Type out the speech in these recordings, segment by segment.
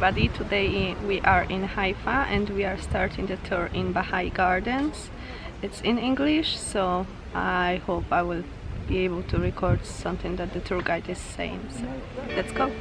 everybody. Today we are in Haifa and we are starting the tour in Bahai Gardens. It's in English, so I hope I will be able to record something that the tour guide is saying. So let's go.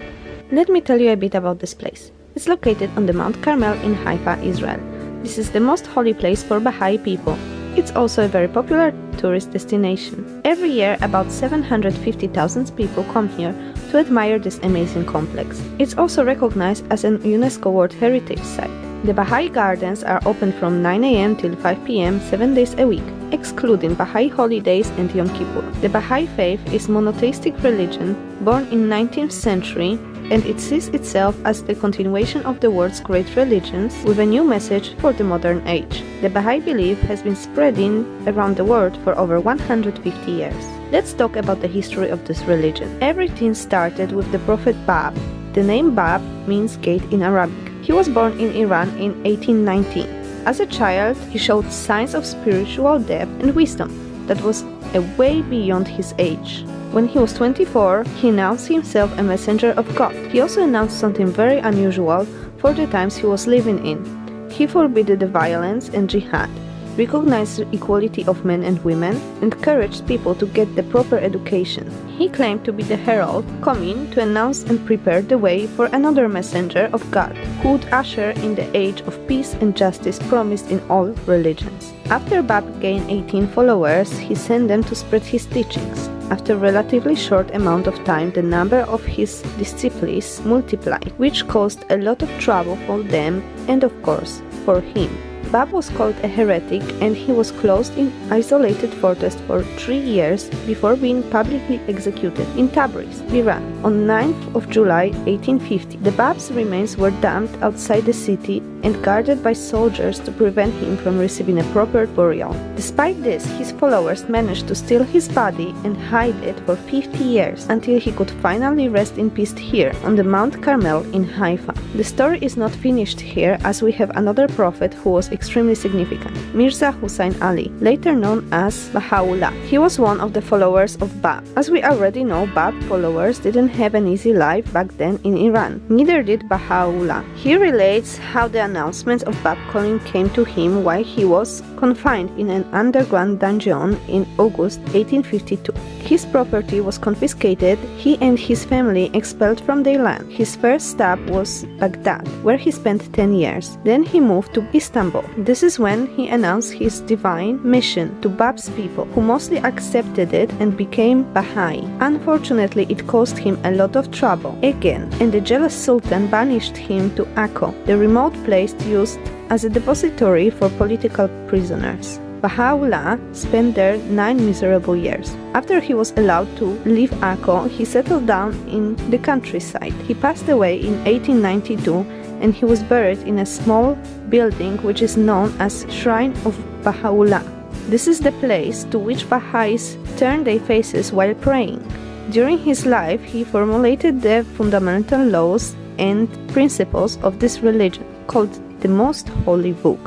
Let me tell you a bit about this place. It's located on the Mount Carmel in Haifa, Israel. This is the most holy place for Baha'i people. It's also a very popular tourist destination. Every year about 750,000 people come here to admire this amazing complex. It's also recognized as an UNESCO World Heritage Site. The Bahai Gardens are open from 9 a.m. till 5 p.m. 7 days a week, excluding Baha'i holidays and Yom Kippur. The Baha'i faith is a monotheistic religion born in 19th century, and it sees itself as the continuation of the world's great religions with a new message for the modern age. The Baha'i belief has been spreading around the world for over 150 years. Let's talk about the history of this religion. Everything started with the prophet Bab. The name Bab means gate in Arabic. He was born in Iran in 1819. As a child, he showed signs of spiritual depth and wisdom that was a way beyond his age. When he was 24, he announced himself a messenger of God. He also announced something very unusual for the times he was living in. He forbade the violence and jihad, recognized the equality of men and women, and encouraged people to get the proper education. He claimed to be the herald coming to announce and prepare the way for another messenger of God, who would usher in the age of peace and justice promised in all religions. After Bab gained 18 followers, he sent them to spread his teachings. After a relatively short amount of time, the number of his disciples multiplied, which caused a lot of trouble for them and, of course, for him. Bab was called a heretic and he was closed in isolated fortress for 3 years before being publicly executed in Tabriz, Iran, on 9th of July 1850. The Bab's remains were dumped outside the city and guarded by soldiers to prevent him from receiving a proper burial. Despite this, his followers managed to steal his body and hide it for 50 years until he could finally rest in peace here on the Mount Carmel in Haifa. The story is not finished here, as we have another prophet who was extremely significant, Mirza Hussein Ali, later known as Bahá'u'lláh. He was one of the followers of Bab. As we already know, Bab followers didn't have an easy life back then in Iran. Neither did Bahá'u'lláh. He relates how the announcement of Bab calling came to him while he was confined in an underground dungeon in August 1852. His property was confiscated, he and his family expelled from their land. His first stop was Baghdad, where he spent 10 years. Then he moved to Istanbul. This is when he announced his divine mission to Bab's people, who mostly accepted it and became Baha'i. Unfortunately, it caused him a lot of trouble again, and the jealous sultan banished him to Akko, the remote place used as a depository for political prisoners. Bahá'u'lláh spent there 9 miserable years. After he was allowed to leave Akko, he settled down in the countryside. He passed away in 1892 and he was buried in a small building which is known as Shrine of Bahá'u'lláh. This is the place to which Baha'is turn their faces while praying. During his life, he formulated the fundamental laws and principles of this religion, called the Most Holy Book.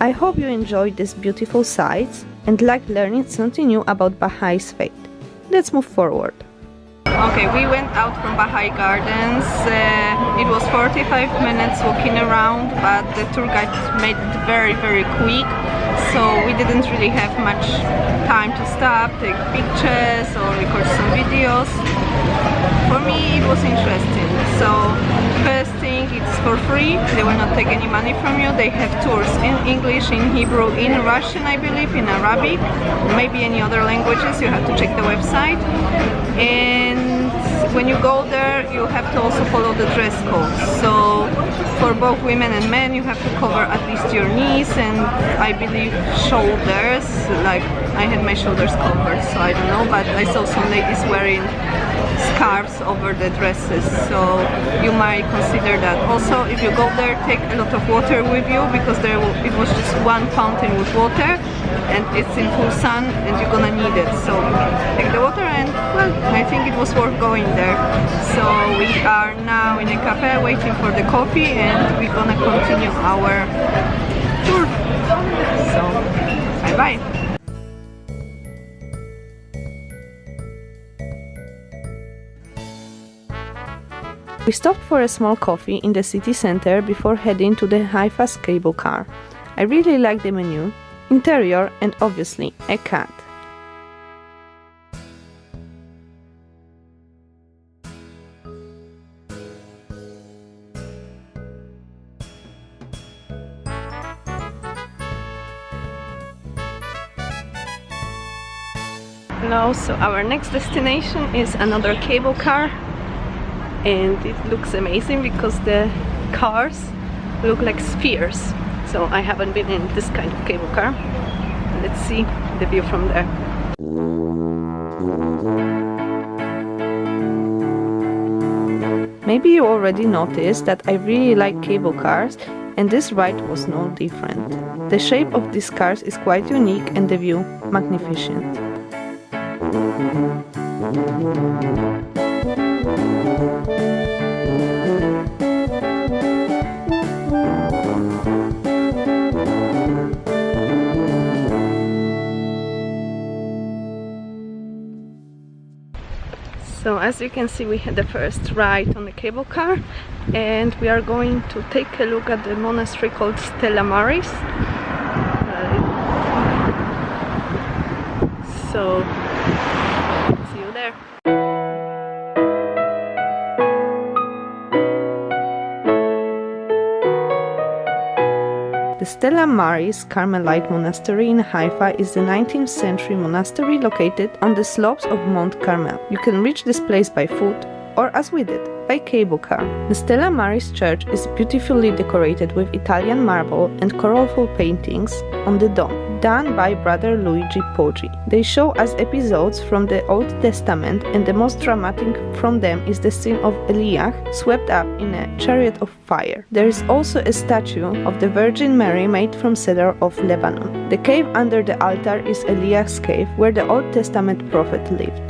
I hope you enjoyed these beautiful sights and like learning something new about Baha'is faith. Let's move forward. Okay, we went out from Bahai Gardens. It was 45 minutes walking around, but the tour guide made it very quick, so we didn't really have much time to stop, take pictures or record some videos. For me it was interesting. So first thing, it's for free, they will not take any money from you. They have tours in English, in Hebrew, in Russian I believe, in Arabic, maybe any other languages, you have to check the website. And when you go there you have to also follow the dress code. So for both women and men you have to cover at least your knees and I believe shoulders. Like I had my shoulders covered, so I don't know, but I saw some ladies wearing scarves over the dresses, so you might consider that. Also, if you go there, take a lot of water with you, because it was just one fountain with water and it's in full sun and you're gonna need it, so take the water. And well, I think it was worth going there. So we are now in a cafe waiting for the coffee and we're gonna continue our tour. So bye bye. We stopped for a small coffee in the city center before heading to the Haifa's cable car. I really like the menu, interior and obviously a cat. Now, so our next destination is another cable car, and it looks amazing because the cars look like spheres. So I haven't been in this kind of cable car. Let's see the view from there. Maybe you already noticed that I really like cable cars, and this ride was no different. The shape of these cars is quite unique and the view magnificent. So as you can see, we had the first ride on the cable car, and we are going to take a look at the monastery called Stella Maris. So see you there. The Stella Maris Carmelite Monastery in Haifa is the 19th century monastery located on the slopes of Mount Carmel. You can reach this place by foot, or as we did, by cable car. The Stella Maris church is beautifully decorated with Italian marble and colorful paintings on the dome, done by Brother Luigi Poggi. They show us episodes from the Old Testament, and the most dramatic from them is the scene of Elijah swept up in a chariot of fire. There is also a statue of the Virgin Mary made from cedar of Lebanon. The cave under the altar is Elijah's cave, where the Old Testament prophet lived.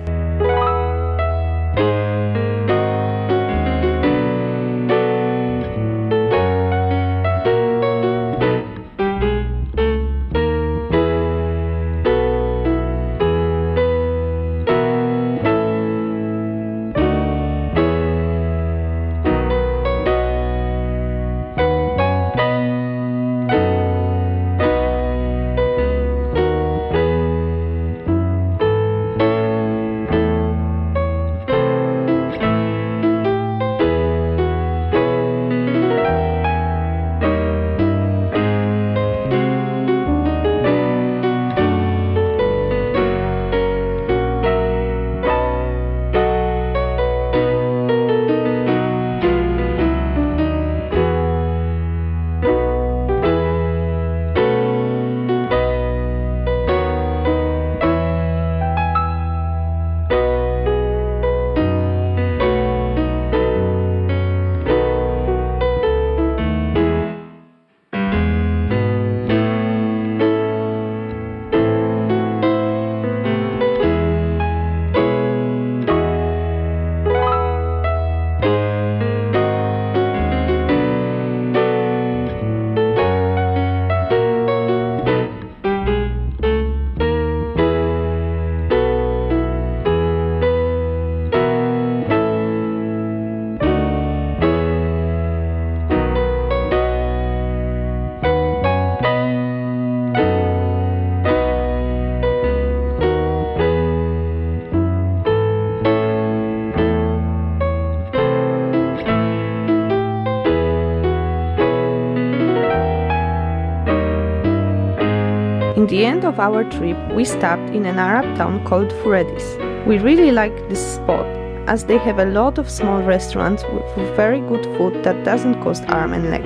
In the end of our trip, we stopped in an Arab town called Furajdis. We really liked this spot, as they have a lot of small restaurants with very good food that doesn't cost arm and leg.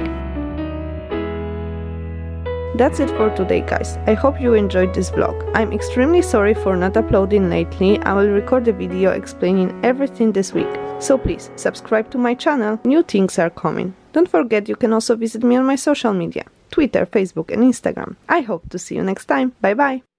That's it for today, guys. I hope you enjoyed this vlog. I'm extremely sorry for not uploading lately. I will record a video explaining everything this week. So please, subscribe to my channel. New things are coming. Don't forget you can also visit me on my social media, Twitter, Facebook and Instagram. I hope to see you next time. Bye bye!